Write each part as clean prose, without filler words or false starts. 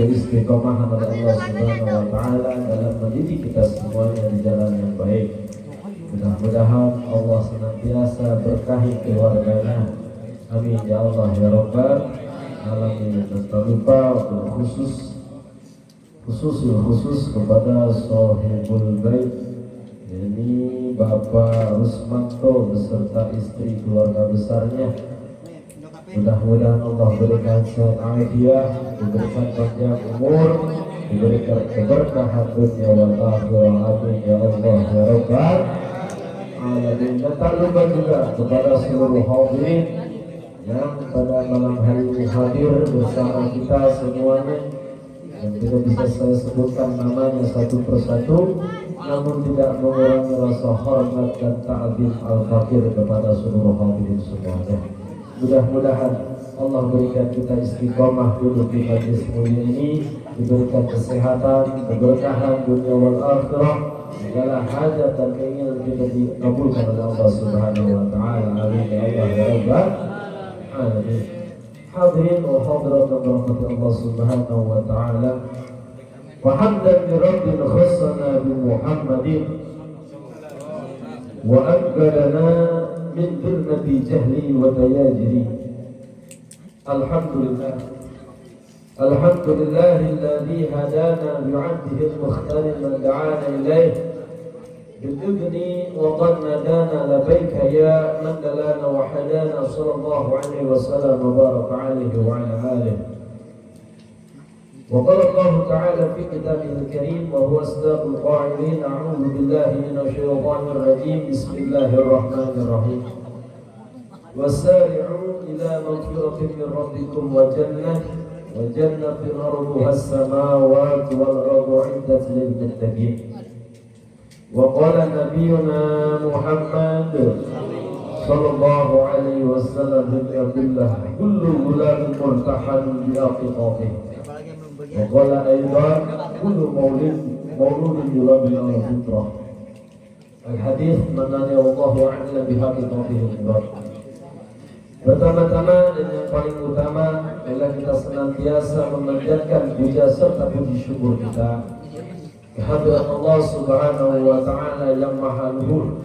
keistiqomahan oleh Allah Subhanahu wa taala dalam mendidik kita semuanya di jalan yang baik. Mudah-mudahan Allah senantiasa berkahi keluarganya. Amin ya Allah ya Rabbal alamin. Dan tak lupa khusus kepada sahibul bait, yakni Bapak Rusmanto beserta istri keluarga besarnya. Mudah-mudahan Allah berikan sehat afiat, diberikan panjang umur, diberikan keberkahan dunia wal akhirah. Amin ya Allah ya Rabbal alamin. Dan tak lupa juga kepada seluruh hadirin yang pada malam hari ini hadir bersama kita semuanya, yang tidak bisa saya sebutkan namanya satu persatu, namun tidak mengurangi rasa hormat dan ta'zim al-fakir kepada seluruh hadirin semuanya. Mudah-mudahan Allah berikan kita istiqomah dulu di majlis mulia ini, diberikan kesehatan, keberkahan dunia wal akhirah, segala hajat dan keinginan kita dikabulkan oleh Allah Subhanahu wa taala. Amin ya Allah ya Rabbal alamin. Hadirin wa hadirat rahmat Allah Subhanahu wa taala. Wa hamdan li rabbil khassana bi Muhammadin wa akbalana min dhurnati jahli wa tayajiri. Alhamdulillah alladhi hadana bi'abdihi al-mukhtar man da'ana ilayh بالإذن وظن دانا لبيك يا من دلانا وحدانا صلى الله عليه وسلم وبارك عليه وعلى آله. وقال الله تعالى في كتابه الكريم وهو أصدق القائلين أعوذ بالله من الشيطان الرجيم بسم الله الرحمن الرحيم وسارعوا إلى مغفرة من ربكم وجنة أرضها السماوات والأرض أعدت للمتقين. وقال نبينا محمد صلى الله عليه وسلم عبد الله كل غلام مرتحل بعقيقته. وقال أيضا كل مولود يولد على الفطرة. الحديث من الله أعلم بحقيقته المراد. Pertama-tama dan yang paling utama adalah kita senantiasa memanjatkan puja serta puji syukur kita kehadirat Allah Subhanahu wa taala yang maha luhur,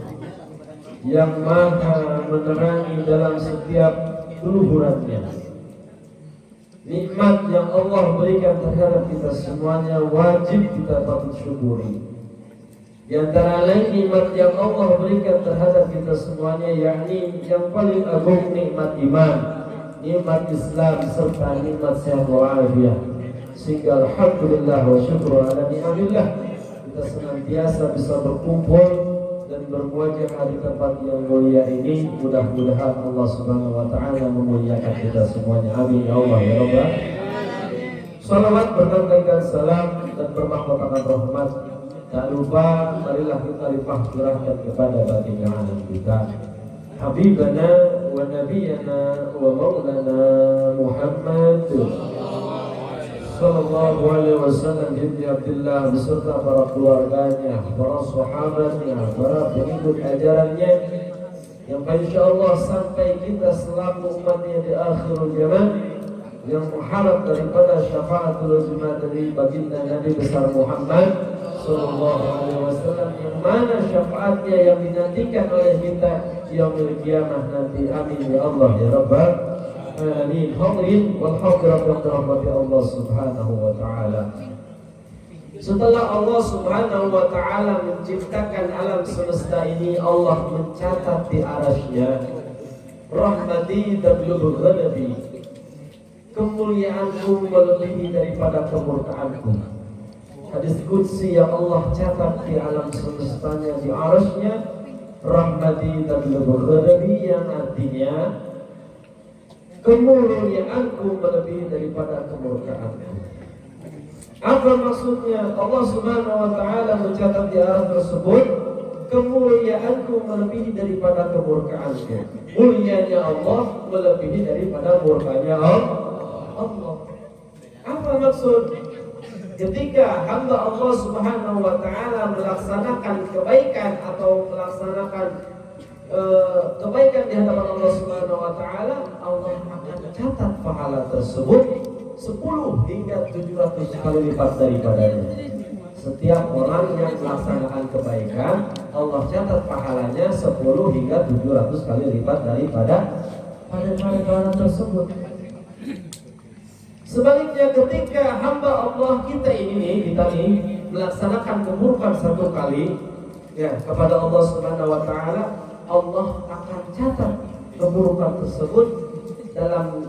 yang maha menerangi dalam setiap keluhurannya. Nikmat yang Allah berikan terhadap kita semuanya wajib kita patut syukuri. Di antara lain nikmat yang Allah berikan terhadap kita semuanya, yakni yang paling agung nikmat iman, nikmat Islam serta nikmat sehat walafiat. Sehingga alhamdulillah wa syukur ala ni'amillah, kita senantiasa bisa berkumpul dan bermuajah di tempat yang mulia ini. Mudah-mudahan Allah Subhanahu wa taala memuliakan kita semuanya. Amin ya Allah ya Rabbal. Salawat berkaitan salam dan bermahkotahkan rahmat. Tak lupa marilah kita limpah curahkan kepada baginda alam kita, Habibana wa Nabiyana wa Maulana Muhammad sallallahu alaihi wasallam bin Abdullah beserta para keluarganya, para sahabatnya, para pengikut ajarannya, yang insyaallah sampai kita selaku umatnya di akhir zaman, yang mengharap daripada syafaatul uzma dari baginda Nabi besar Muhammad sallallahu alaihi wasallam, yang mana syafaatnya yang dinantikan oleh kita yaumil qiyamah nanti. Amin ya Allah ya Rabbal alamin. Hadirin wal hadirat yang dirahmati Allah Subhanahu wa taala. Setelah Allah Subhanahu wa taala menciptakan alam semesta ini, Allah mencatat di arasy-Nya, rahmati tablughu ghadabi, kemuliaanku melebihi daripada kemurkaanku. Hadis qudsi yang Allah catat di alam semestanya di arasy-Nya, rahmati tablughu ghadabi, yang artinya kemuliaanku melebihi daripada kemurkaanku. Apa maksudnya? Allah Subhanahu wa taala mencatat di arasy tersebut, kemuliaanku melebihi daripada kemurkaanku. Mulianya Allah melebihi daripada murkanya Allah. Apa maksud? Ketika hamba Allah Subhanahu wa taala melaksanakan kebaikan atau melaksanakan kebaikan di hadapan Allah Subhanahu wa taala, Allah akan catat pahala tersebut 10 hingga 700 kali lipat daripadanya. Setiap orang yang melaksanakan kebaikan, Allah catat pahalanya 10 hingga 700 kali lipat daripada pahala tersebut. Sebaliknya ketika hamba Allah kita ini melaksanakan keburukan satu kali ya kepada Allah Subhanahu wa taala, Allah akan catat keburukan tersebut dalam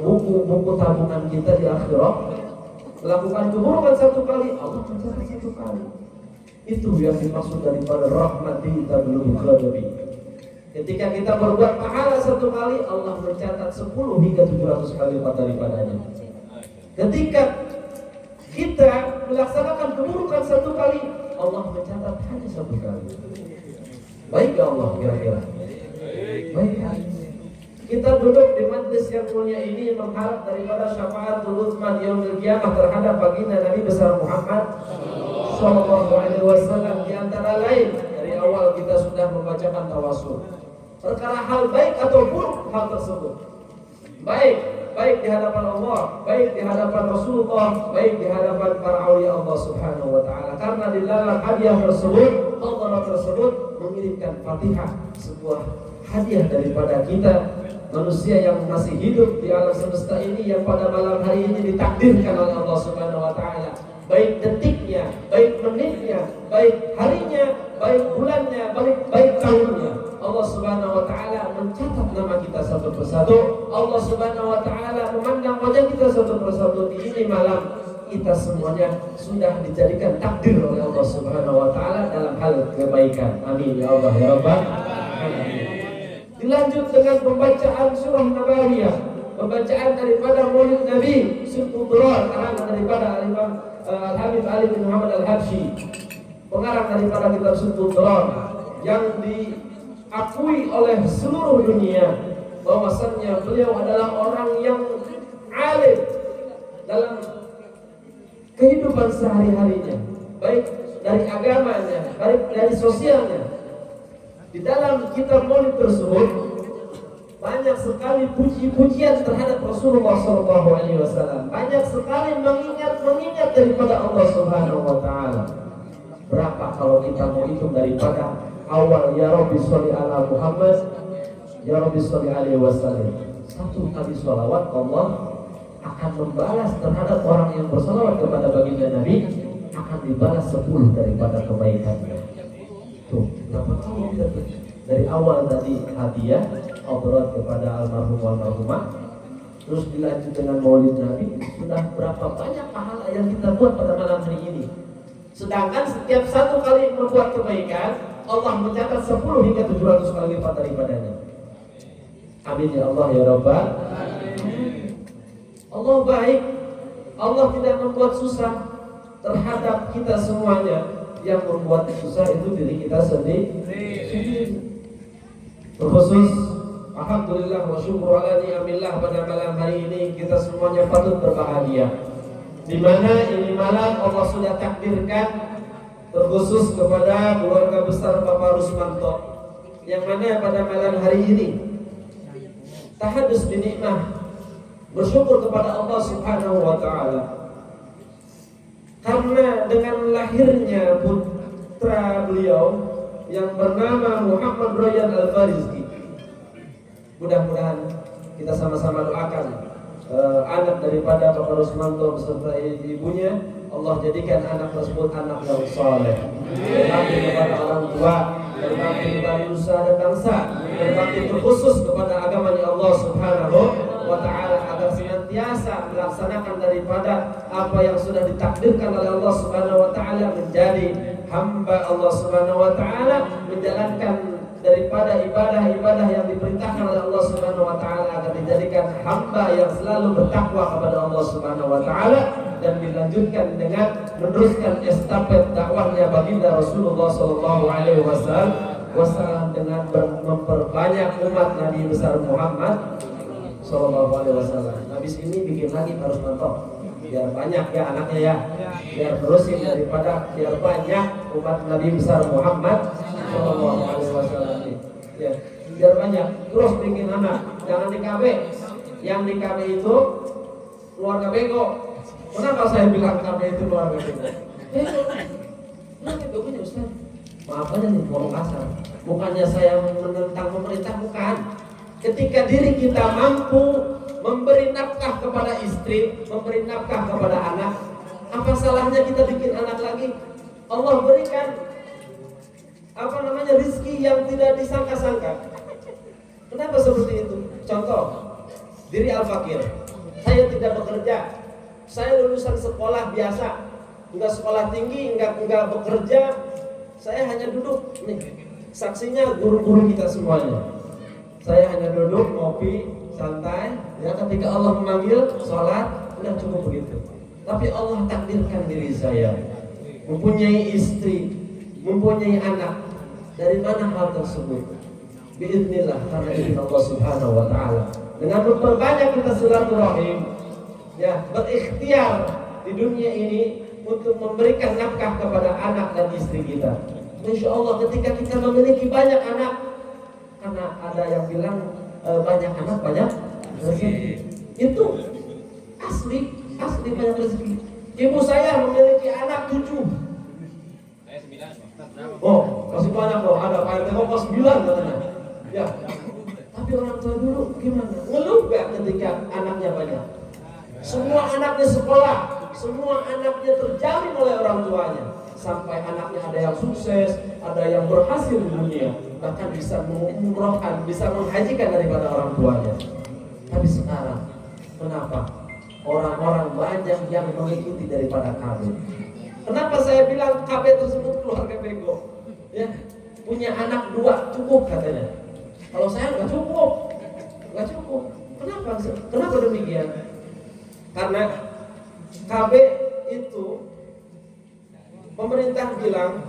buku-buku tabungan kita di akhirat. Melakukan keburukan satu kali, Allah mencatat satu kali. Itu yang dimaksud daripada rahmati tablughu ghadabi. Ketika kita berbuat pahala satu kali, Allah mencatat 10 hingga 700 kali lipat daripadanya. Ketika kita melaksanakan keburukan satu kali, Allah mencatat hanya satu kali. Baik ya Allah kira-kira. Baik. Kita duduk di majlis yang mulia ini mengharap daripada syafaatul uzma yaumil qiyamah terhadap baginda Nabi besar Muhammad sallallahu alaihi wasallam. Di antara lain, dari awal kita sudah membacakan tawasul. Perkara hal baik atau buruk hal tersebut. Baik di hadapan Allah, baik di hadapan Rasulullah, baik di hadapan para aulia Allah Subhanahu wa taala. Karena di dalam hadiah tersebut, Allah tersebut mengirimkan Fatihah, sebuah hadiah daripada kita manusia yang masih hidup di alam semesta ini, yang pada malam hari ini ditakdirkan oleh Allah Subhanahu wa taala. Baik detiknya, baik menitnya, baik harinya, baik bulannya, baik tahunnya. Allah Subhanahu wa taala mencatat nama kita satu persatu. Allah Subhanahu wa taala memandang wajah kita satu persatu. Di ini malam kita semuanya sudah dijadikan takdir oleh Allah Subhanahu wa taala dalam hal kebaikan. Amin ya Allah ya Rabbal alamin. Dilanjut dengan pembacaan surah Nabawiyah, pembacaan daripada Maulid Nabi Sibtul Durar, karangan daripada Imam Al-Habib Ali bin Muhammad Al-Habsyi, pengarang daripada kitab Sibtul Durar, yang diakui oleh seluruh dunia bahwasannya beliau adalah orang yang alim dalam kehidupan sehari-harinya, baik dari agamanya, baik dari sosialnya. Di dalam kitab Maulid tersebut banyak sekali puji-pujian terhadap Rasulullah SAW. Banyak sekali mengingat daripada Allah Subhanahu wa taala. Berapa kalau kita mau hitung daripada awal ya Rabbi sholli ala Muhammad, ya Rabbi sholli alaihi wasallam. Satu kali sholawat Allah akan membalas terhadap orang yang bersolawat kepada baginda Nabi, akan dibalas 10 daripada kebaikannya. Tuh, berapa kali kita dari awal tadi hadiah obrolan kepada almarhumah, terus dilanjut dengan Maulid Nabi, sudah berapa banyak pahala yang kita buat pada malam hari ini. Sedangkan setiap satu kali membuat kebaikan, Allah mencatat 10 hingga 700 kali lipat daripadanya. Amin ya Allah ya Rabbal. Allah baik, Allah tidak membuat susah terhadap kita semuanya. Yang membuat susah itu diri kita sendiri. Terkhusus alhamdulillah wa syukur ala ni'amillah, pada malam hari ini kita semuanya patut berbahagia, di mana ini malam Allah sudah takdirkan terkhusus kepada keluarga besar Bapak Rusmanto, yang mana pada malam hari ini tahadus binikmah, bersyukur kepada Allah Subhanahu wa taala. Karena dengan lahirnya putra beliau yang bernama Muhammad Royan Al-Farizki, mudah-mudahan kita sama-sama doakan anak daripada Bapak Rusmanto beserta ibunya, Allah jadikan anak tersebut anak yang saleh, berbakti kepada orang tua, berbakti kepada nusa dan bangsa, berbakti terkhusus kepada agama Allah Subhanahu wa ta'ala, agar senantiasa melaksanakan daripada apa yang sudah ditakdirkan oleh Allah Subhanahu wa ta'ala, menjadi hamba Allah Subhanahu wa ta'ala, menjalankan daripada ibadah-ibadah yang diperintahkan oleh Allah Subhanahu wa ta'ala, agar dijadikan hamba yang selalu bertakwa kepada Allah Subhanahu wa ta'ala, dan dilanjutkan dengan meneruskan estafet dakwahnya baginda Rasulullah sallallahu alaihi wasallam dengan memperbanyak umat Nabi besar Muhammad sallallahu alaihi wasallam. Habis ini bikin lagi harus nonton, biar banyak ya anaknya ya, biar terusin daripada biar banyak umat Nabi besar Muhammad sallallahu alaihi wasallam ya, biar banyak terus bikin anak, jangan di KB. Yang di KB itu keluarga bego. Kenapa saya bilang KB itu keluarga bego? Bego. Kenapa begonya Ustaz? Maaf aja nih ngomong kasar. Bukannya saya menentang pemerintah, bukan. Ketika diri kita mampu memberi nafkah kepada istri, memberi nafkah kepada anak, apa salahnya kita bikin anak lagi? Allah berikan rezeki yang tidak disangka-sangka. Kenapa seperti itu? Contoh, diri al-fakir. Saya tidak bekerja. Saya lulusan sekolah biasa, enggak sekolah tinggi, enggak bekerja. Saya hanya duduk. Nih, saksinya guru-guru kita semuanya. Saya hanya duduk, ngopi, santai. Ya, ketika Allah memanggil, sholat, udah cukup begitu. Tapi Allah takdirkan diri saya mempunyai istri, mempunyai anak. Dari mana hal tersebut? Biiznillah, karena izin Allah Subhanahu wa taala. Dengan memperbanyak kita silaturahim, ya, berikhtiar di dunia ini untuk memberikan nafkah kepada anak dan istri kita. Insya Allah ketika kita memiliki banyak anak, karena ada yang bilang banyak anak banyak rezeki. Itu asli banyak rezeki. Ibu saya memiliki anak 7. Saya 9. Oh, masih banyak loh. Ada Pak RT kok 9 katanya. Ya. Tapi orang tua dulu gimana? Ngeluh gak ketika anaknya banyak? Semua anaknya sekolah, semua anaknya terjamin oleh orang tuanya. Sampai anaknya ada yang sukses, ada yang berhasil di dunia, bahkan bisa mengumrohkan, bisa menghajikan daripada orang tuanya. Tapi sekarang, kenapa? Orang-orang banyak yang mengikuti daripada KB. Kenapa saya bilang KB tersebut keluarga bego? Ya, punya anak 2 cukup katanya. Kalau saya nggak cukup. Kenapa demikian? Karena KB itu pemerintah bilang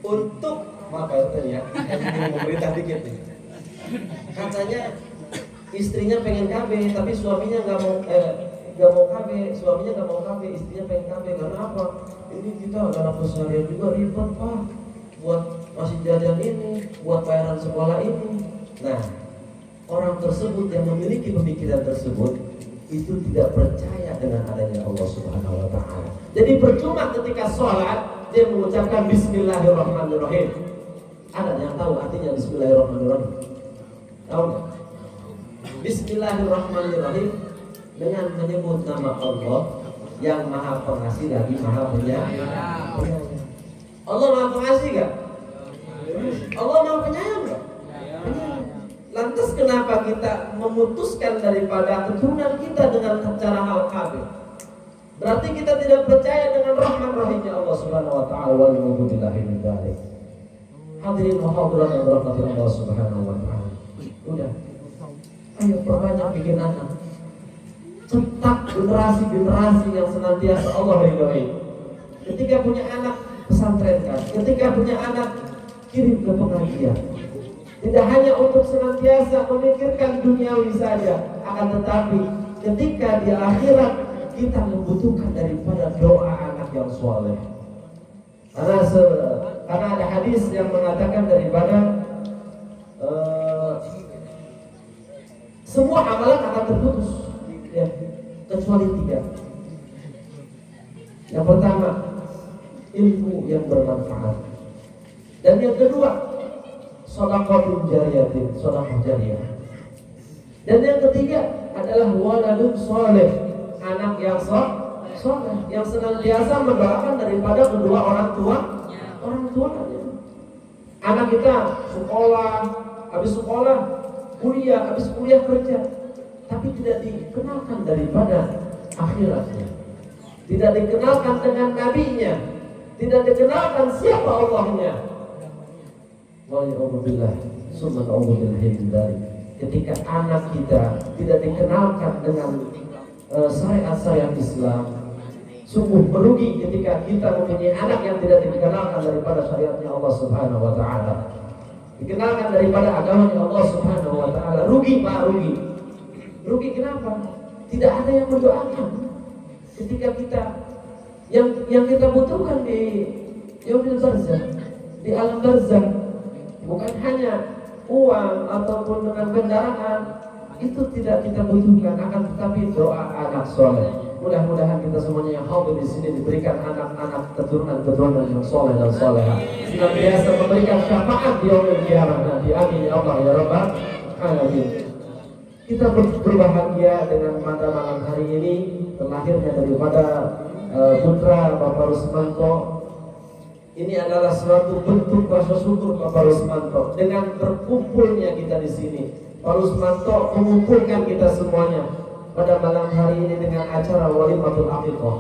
untuk pemerintah dikit nih. Katanya istrinya pengen KB, tapi suaminya nggak mau KB, suaminya nggak mau KB, istrinya pengen KB. Karena apa? Ini kita dalam keseharian juga ribet Pak, buat masih jajan ini, buat bayaran sekolah ini. Nah, orang tersebut yang memiliki pemikiran tersebut itu tidak percaya dengan adanya Allah Subhanahu wa taala. Jadi percuma ketika sholat dia mengucapkan Bismillahirrahmanirrahim. Ada yang tahu artinya Bismillahirrahmanirrahim? Tahu nggak? Bismillahirrahmanirrahim dengan menyebut nama Allah yang Maha Pengasih lagi Maha Penyayang. Allah Maha Pengasih gak? Allah Maha Penyayang gak? Lantas kenapa kita memutuskan daripada keturunan kita dengan cara hal kafir? Berarti kita tidak percaya dengan rahman rahimnya Allah Subhanahu wa taala. Wa na'udzubillahi min dzalik. Hadirin wa hadirat yang dirahmati Allah Subhanahu wa taala. Udah. Ayo perbanyak bikin anak. Cetak generasi-generasi yang senantiasa Allah ridhoi. Ketika punya anak, pesantrenkan. Ketika punya anak, kirim ke pengajian. Tidak hanya untuk senantiasa memikirkan duniawi saja, akan tetapi ketika di akhirat kita membutuhkan daripada doa anak yang soleh. Karena ada hadis yang mengatakan daripada semua amalan akan terputus, ya, kecuali 3. Yang pertama, ilmu yang bermanfaat, dan yang kedua, sedekah jariyatin, sedekah jariyah. Dan yang ketiga adalah waladun soleh, anak yang soleh, yang senantiasa mendoakan daripada kedua orang tuanya. Anak kita sekolah, habis sekolah kuliah, habis kuliah kerja, tapi tidak dikenalkan daripada akhiratnya, tidak dikenalkan dengan nabinya, tidak dikenalkan siapa Allahnya. Waliyahumullah, summa na'udzubillah. Ketika anak kita tidak dikenalkan dengan syariat-syariat Islam, sungguh merugi ketika kita mempunyai anak yang tidak dikenalkan daripada syariatnya Allah Subhanahu wa taala. Dikenalkan daripada agamanya Allah Subhanahu wa taala, rugi Pak, rugi. Rugi kenapa? Tidak ada yang mendoakan. Ketika kita yang kita butuhkan di yaumil barzakh, di alam barzakh, bukan hanya uang ataupun dengan kendaraan, itu tidak kita butuhkan, akan tetapi doa anak soleh. Mudah-mudahan kita semuanya yang hadir di sini diberikan anak-anak keturunan yang soleh dan soleha, senantiasa memberikan syafaat di yaumil qiyamah nanti. Amin ya Allah ya Rabbal alamin. Kita berbahagia dengan pada malam hari ini terlahirnya daripada putra Bapak Rusmanto. Ini adalah suatu bentuk rasa syukur Bapak Rusmanto dengan berkumpulnya kita di sini. Pak Rusmanto mengumpulkan kita semuanya pada malam hari ini dengan acara Walimatul Aqiqah,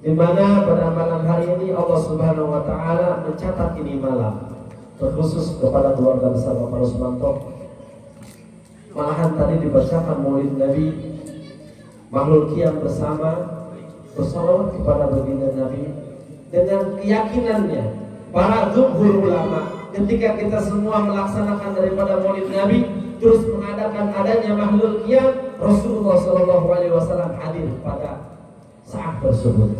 di mana pada malam hari ini Allah Subhanahu wa taala mencatat ini malam terkhusus kepada keluarga besar Bapak Rusmanto. Malahan tadi dibacakan Maulid Nabi, makhluk qiyam bersama bersalawat kepada baginda Nabi dengan keyakinannya para jumhur ulama ketika kita semua melaksanakan daripada Maulid Nabi terus mengadakan adanya makhluk qiyam, Rasulullah SAW hadir pada saat tersebut,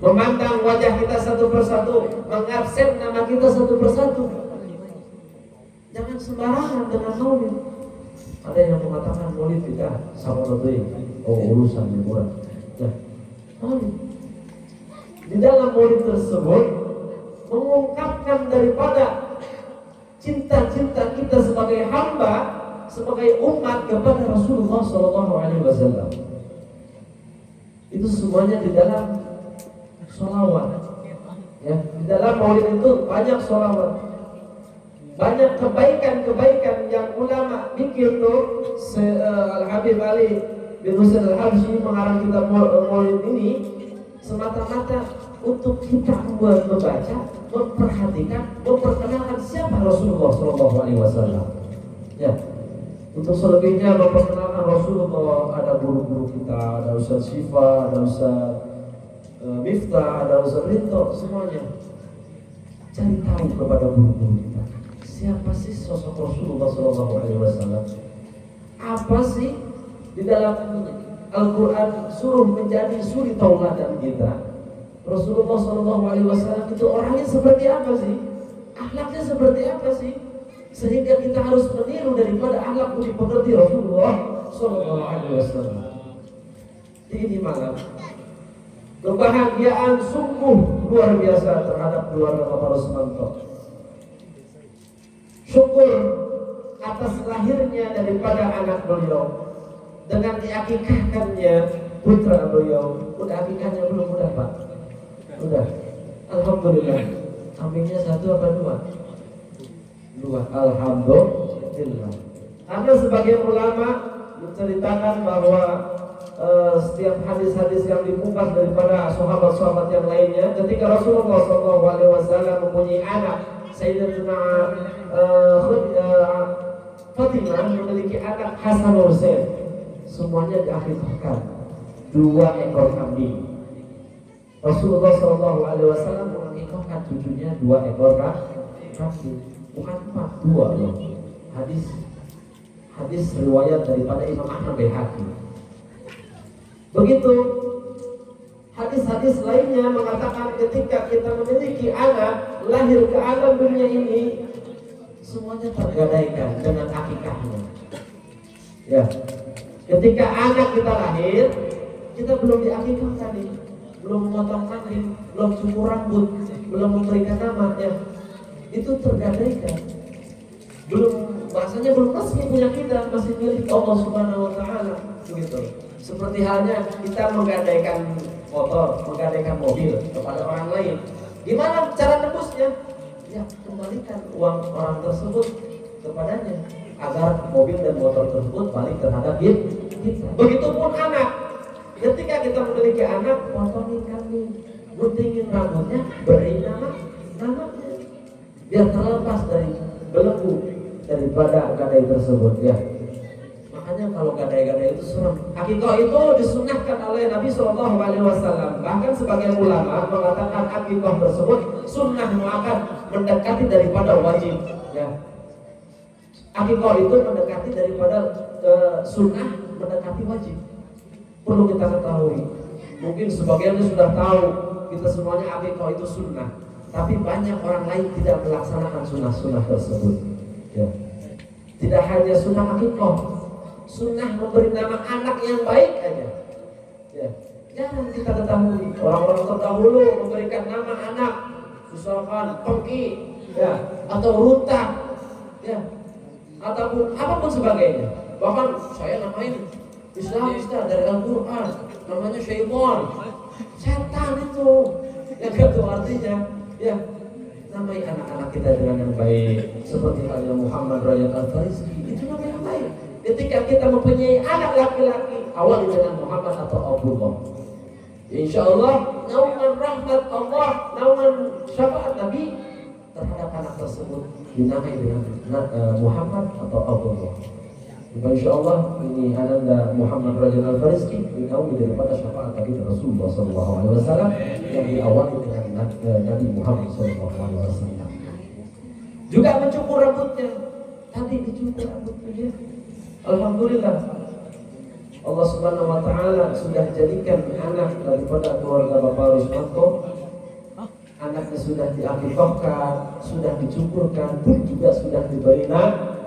memandang wajah kita satu persatu, mengabsen nama kita satu persatu. Jangan sembarangan dengan maulid. Ada yang mengatakan maulid tidak sama betul, urusan liburan. Nah, maulid di dalam maulid tersebut mengungkapkan daripada cinta-cinta kita sebagai hamba, sebagai umat kepada Rasulullah SAW. Itu semuanya di dalam sholawat. Ya, di dalam maulid itu banyak sholawat, banyak kebaikan-kebaikan yang ulama bikin tuh. Al-Habib Ali bin Husain Al-Habsyi mengarang kitab maulid ini semata-mata untuk kita membaca, memperhatikan, memperkenalkan siapa Rasulullah SAW. Ya. Untuk selebihnya memperkenalkan Rasulullah, ada guru-guru kita, ada Ustaz Syifa, ada Ustaz Miftah, ada Ustaz Rinto, semuanya cari tahu kepada guru-guru kita, siapa sih sosok Rasulullah SAW? Apa sih di dalam Al-Quran suruh menjadi suri tauladan kita? Rasulullah SAW itu orangnya seperti apa sih? Akhlaknya seperti apa sih? Sehingga kita harus meniru daripada akhlak budi pekerti Rasulullah SAW. Ini malam kebahagiaan sungguh luar biasa terhadap keluarga Bapak Rusmanto. Syukur atas lahirnya daripada anak beliau dengan diakikahkannya putra beliau. Udah akikahnya belum? Udah Pak? Udah. Alhamdulillah. Aminnya satu apa dua? Dua. Alhamdulillah. Karena sebagian ulama menceritakan bahwa setiap hadis-hadis yang dikupas daripada sahabat-sahabat yang lainnya, ketika Rasulullah SAW mempunyai anak, Sayyidatuna Fatimah memiliki anak Hasan Hussein, semuanya diakhirkan 2 ekor kambing. Rasulullah SAW mengakikahkan cucunya 2 ekor kambing. Bukan 4, 2 loh. Hadis riwayat daripada Imam Ahmad Baihaqi. Begitu hadis-hadis lainnya mengatakan ketika kita memiliki anak lahir ke alam dunia ini, semuanya tergadaikan dengan akikahnya. Ya, ketika anak kita lahir, kita belum diakikahkan nih, belum memotong kambing, belum cukur rambut, belum memberikan nama, ya. Itu tergadaikan, bahasanya belum resmi punya kita, masih milik Allah Subhanahu wa taala, begitu. Seperti halnya kita menggadaikan motor, menggadaikan mobil kepada orang lain. Gimana cara nebusnya? Ya, kembalikan uang orang tersebut kepadanya agar mobil dan motor tersebut balik terhadap kita. Begitupun anak. Ketika kita memiliki anak, potongin kambing, guntingin rambutnya, beri namanya, biar terlepas dari belenggu daripada gadai tersebut, ya. Makanya kalau gadai-gadai itu serem. Akikah itu disunahkan oleh Nabi SAW. Bahkan sebagian ulama mengatakan akikah tersebut sunnah muakkad, mendekati daripada wajib, ya. Akikah itu mendekati daripada sunnah, mendekati wajib. Perlu kita ketahui. Mungkin sebagiannya sudah tahu kita semuanya akikah itu sunnah, tapi banyak orang lain tidak melaksanakan sunnah-sunnah tersebut, ya. Tidak hanya sunnah akikah, sunnah memberi nama anak yang baik aja. Ya, jarang kita ketahui orang-orang terdahulu memberikan nama anak, misalkan Pengki, ya, atau Ruta, ya, ataupun apapun sebagainya. Bahkan saya namain Islam dari Al-Quran, namanya Syaitan, setan itu. Yang itu artinya, ya, namai anak-anak kita dengan yang baik, seperti halnya Muhammad Rajab Al-Farizki, itu nama yang baik. Ketika kita mempunyai anak laki-laki, awali dengan Muhammad atau Abdullah. Insya Allah, naungan rahmat Allah, naungan syafaat Nabi terhadap anak tersebut dinamai dengan Muhammad atau Abdullah. Insya Allah ini ananda Muhammad Rajab Al-Farizki dinaungi daripada syafaat Nabi Rasulullah SAW yang diawali dengan Nabi Muhammad SAW. Juga mencukur rambutnya. Tadi dicukur rambutnya. Alhamdulillah, Allah Subhanahu Wa Taala sudah jadikan anak daripada keluarga Bapak Rusmanto, anaknya sudah diakikahkan, sudah dicukurkan, pun juga sudah diberi nama.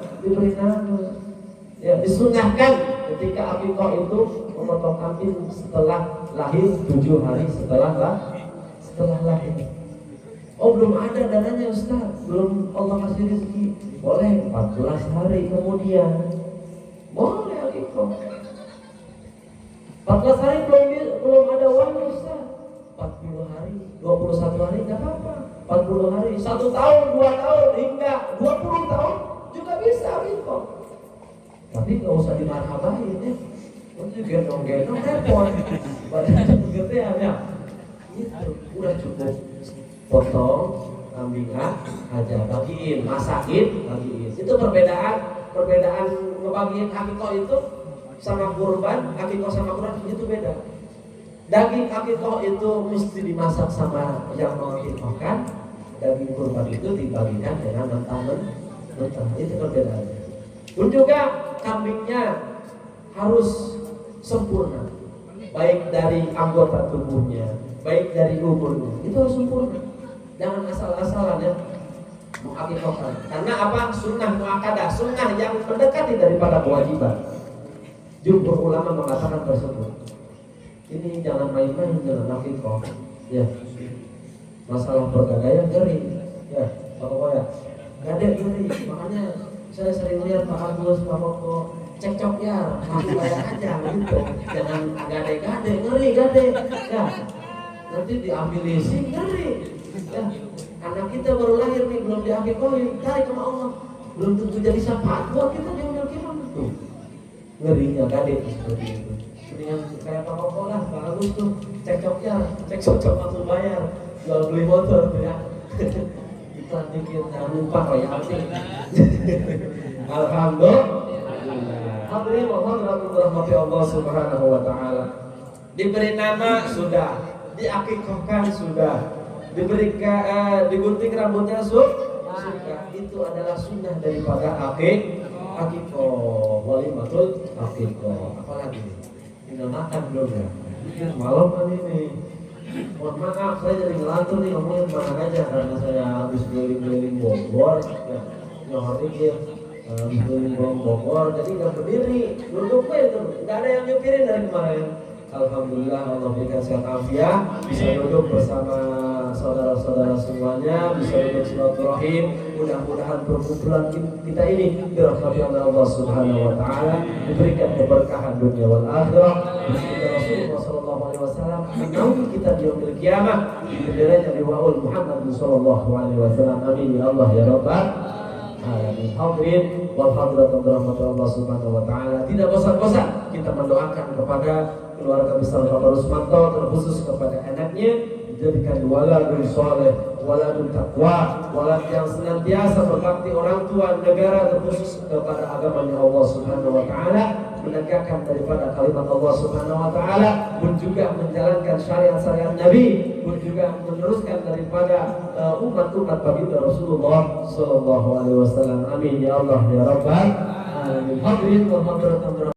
Ya, disunahkan ketika akikah itu memotong kambing setelah lahir 7 hari setelah lahir. Oh, belum ada dananya Ustaz, belum Allah kasih rezeki. Boleh 14 hari kemudian. Boleh akikah. 14 hari belum ada uangnya Ustaz. 40 hari, 21 hari enggak apa-apa. 40 hari, 1 tahun, 2 tahun hingga 20 tahun juga bisa akikah. Tapi nggak usah dimarhabahin ya. Itu gendong-gendong repot. Badannya kegedean ya. Itu udah cukup. Potong kambingnya aja, bagiin, masakin, bagiin. Itu perbedaan ngebagiin akikah itu sama kurban, akikah sama kurban itu beda. Daging akikah itu mesti dimasak sama yang mengakikahkan. Daging kurban itu dibagikan dengan mentah. Itu perbedaannya. Pun juga kambingnya harus sempurna, baik dari anggota tubuhnya, baik dari umurnya, itu harus sempurna. Jangan asal-asalan ya mengakikahkan. Karena apa? Sunnah muakkadah, sunnah yang mendekati daripada kewajiban. Jumhur ulama mengatakan tersebut. Ini jangan main-main dengan akikah. Ya, masalah pergadaian ngeri. Ya, pokoknya gade ngeri. Makanya saya sering lihat Pak Agus, Pak Koko cekcok ya, aku bayar aja gitu. Jangan gade-gade, ngeri gade. Ya, nanti diambil isi ngeri. Ya, anak kita baru lahir nih, belum diakikahin, tarik sama Allah, belum tentu jadi syafaat buat kita di yaumil qiyamah tuh. Ngerinya gade seperti itu. Mendingan kayak Pak Koko lah, Pak Agus tuh cekcok langsung bayar, jual beli motor ya. Kita bikin lupa royalti. Alhamdulillah. Hadirin rahmati Allah Subhanahu Wa Taala. Diberi nama sudah, diakikahkan sudah, digunting rambutnya sudah. Itu adalah sunnah daripada akikah, walimatul akikah. Apalagi tinggal makan belum ya? Malam kan ini. Mohon maaf, saya jadi ngelantur nih ngomongin mana aja karena saya habis keliling-keliling Bogor, ya, nyohor dikit, habis keliling Bogor, jadi nggak berdiri, duduk itu, nggak ada yang nyupirin dari kemarin. Alhamdulillah Allah berikan sehat afiat, bisa duduk bersama saudara-saudara semuanya, bisa duduk silaturahim. Mudah-mudahan perkumpulan kita ini dirahmati oleh Allah Subhanahu Wa Taala, diberikan keberkahan dunia wal akhirah. Rasulullah Sallallahu Alaihi Wasallam menaungi kita di yaumil qiyamah, benderanya liwaul Muhammad Sallallahu Alaihi Wasallam. Amin ya Allah ya Rabbal alamin. Hadirin wal hadirat rahmat Allah Subhanahu Wa Taala. Tidak bosan-bosan kita mendoakan kepada keluarga besar Bapak Rusmanto, terkhusus kepada anaknya, dijadikan waladun soleh, waladun taqwa, walad yang senantiasa berbakti orang tua, negara, terkhusus kepada agamanya Allah Subhanahu Wa Taala, menegakkan daripada kalimat Allah Subhanahu Wa Taala, pun juga menjalankan syariat-syariat Nabi, pun juga meneruskan daripada umat-umat baginda Rasulullah Sallallahu Alaihi Wasallam. Amin ya Allah ya Rabbal alamin. Hadirin wa hadirat